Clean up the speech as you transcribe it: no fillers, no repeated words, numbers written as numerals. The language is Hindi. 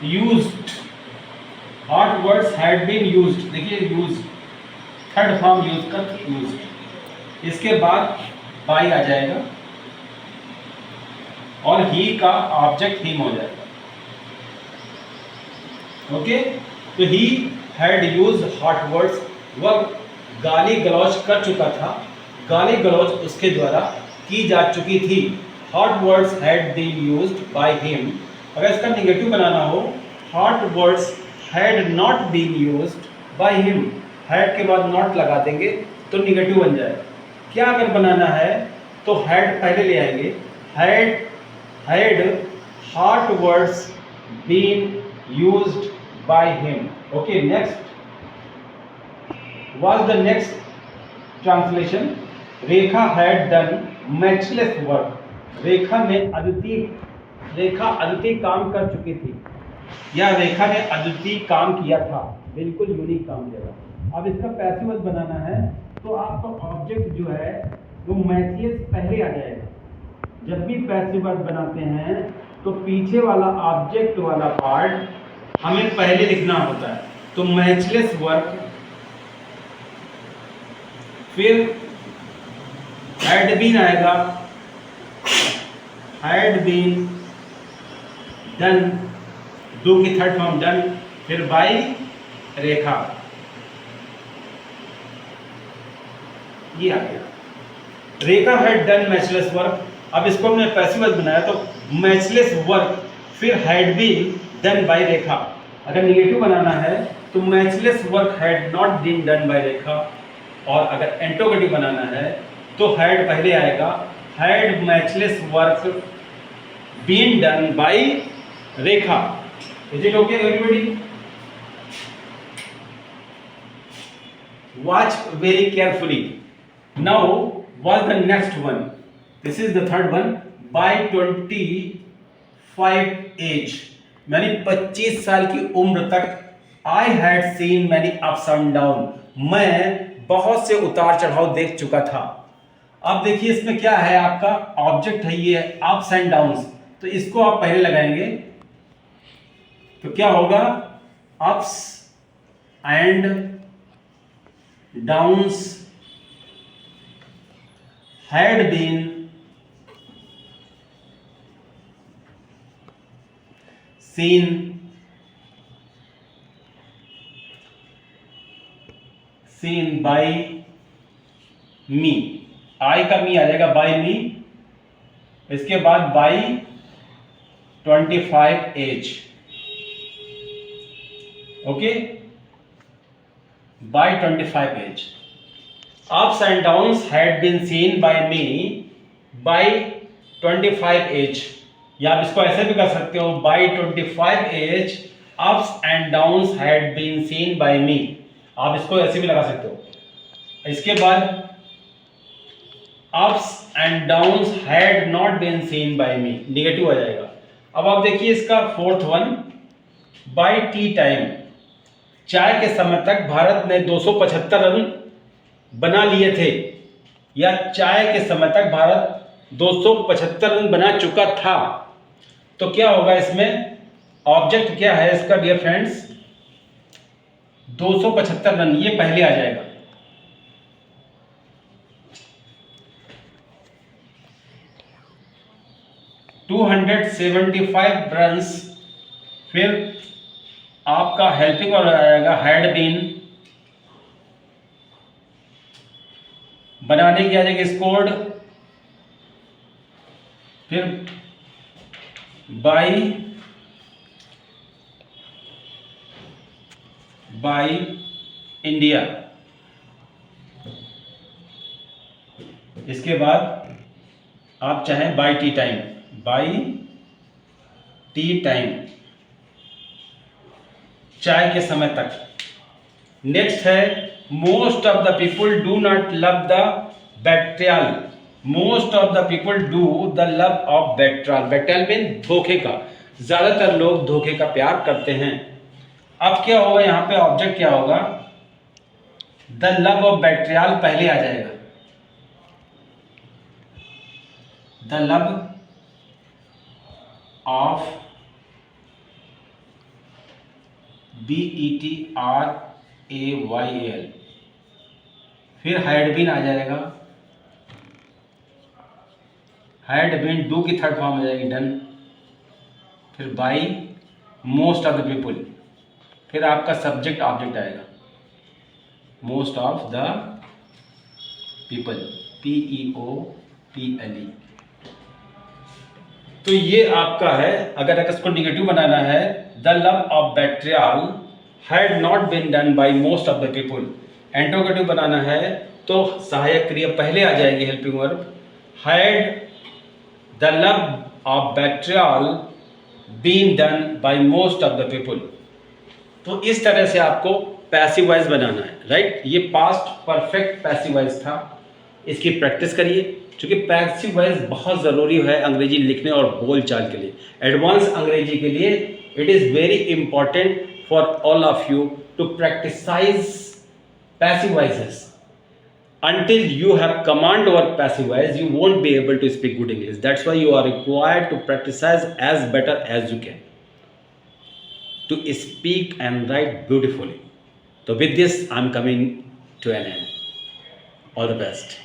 Used, hot words had been used, देखिए यूज्ड, थर्ड फॉर्म यूज कर यूज्ड, इसके बाद बाई आ जाएगा और ही का ऑब्जेक्ट हिम हो जाएगा। ओके, तो he had used hot words, वह गाली गलौज कर चुका था, गाली गलौज उसके द्वारा की जा चुकी थी। Hot words had been used by him. अगर इसका निगेटिव बनाना हो, hot words had not been used by him, had के बाद नॉट लगा देंगे तो निगेटिव बन जाएगा। क्या अगर बनाना है तो हैड पहले ले आएंगे, had hot words been used by him. Okay, next was the next translation. Rekha had done matchless work. Rekha अद्वितीय काम कर चुकी थी, या रेखा ने अद्वितीय काम किया था, बिल्कुल यूनिक काम किया था। अब इसका पैसिव वॉइस बनाना है तो आपका ऑब्जेक्ट जो है वो मैचलेस पहले आ जाएगा। जब भी पैसिव वॉइस बनाते हैं तो पीछे वाला ऑब्जेक्ट वाला पार्ट हमें पहले लिखना होता है। तो मैचलेस वर्क, फिर हैड बीन आएगा, हैड बीन डन, डू की थर्ड फॉर्म डन, फिर बाय रेखा, ये आ गया। Rekha had done matchless work. अब इसको हमने पैसिव वॉइस बनाया तो मैचलेस वर्क, फिर had been done by Rekha. अगर निगेटिव बनाना है तो matchless work had not been done by Rekha, और अगर इंट्रोगेटिव बनाना है तो हैड पहले आएगा, had matchless work been done by Rekha. Is it okay everybody? Watch very carefully. Now what the next one? This is the third one. By 25 age, यानी 25 साल की उम्र तक, I had seen many ups and down, मैं बहुत से उतार चढ़ाव देख चुका था। अब देखिए इसमें क्या है, आपका ऑब्जेक्ट है ये अप्स एंड डाउन्स, तो इसको आप पहले लगाएंगे तो क्या होगा, ups and downs had been seen by me, I का मी आ जाएगा बाय मी, इसके बाद by 25 age. Okay, by 25 age, ups and downs had been seen by me by 25 age, या आप इसको ऐसे भी कर सकते हो, by 25 age ups and downs had been seen by me, आप इसको ऐसे भी लगा सकते हो। इसके बाद ups and downs had not been seen by me, negative आ जाएगा। अब आप देखिए इसका fourth one, by tea time, चाय के समय तक भारत ने 275 रन बना लिए थे, या चाय के समय तक भारत 275 रन बना चुका था। तो क्या होगा इसमें, ऑब्जेक्ट क्या है इसका डियर फ्रेंड्स, 275 रन, ये पहले आ जाएगा। टू 275 रन, फिर आपका हेल्पिंग और आएगा हैड बीन, बनाने की आ जाएगी स्कोर्ड, फिर बाय इंडिया, इसके बाद आप चाहें by tea time, by tea time, चाय के समय तक। नेक्स्ट है, most of the people do not love the betrayal, most of the people do the love of betrayal, betrayal mean धोखे का, ज्यादातर लोग धोखे का प्यार करते हैं। अब क्या होगा, यहाँ पे ऑब्जेक्ट क्या होगा, द लव ऑफ बेट्रियल पहले आ जाएगा, द लव ऑफ BETRAYAL, फिर हैड बीन आ जाएगा, हैड बीन डू की थर्ड फॉर्म आ जाएगी डन, फिर by most of the people, फिर आपका सब्जेक्ट ऑब्जेक्ट आएगा, most of the people, PEOPLE। तो ये आपका है। अगर इसको निगेटिव बनाना है, the love of betrayal had not been done by most of the people. Interrogative बनाना है तो सहायक क्रिया पहले आ जाएगी, helping verb, had the love of betrayal been done by most of the people. तो इस तरह से आपको पैसिव वॉइस बनाना है, राइट। ये पास्ट परफेक्ट पैसिव वॉइस था, इसकी प्रैक्टिस करिए, क्योंकि पैसिव वॉइस बहुत ज़रूरी है अंग्रेजी लिखने और बोलचाल के लिए। एडवांस अंग्रेजी के लिए it is very important for all of you to practise passive voices. Until you have command over passive voice, you won't be able to speak good English. That's why you are required to practice as better as you can to speak and write beautifully. So with this, I'm coming to an end. All the best.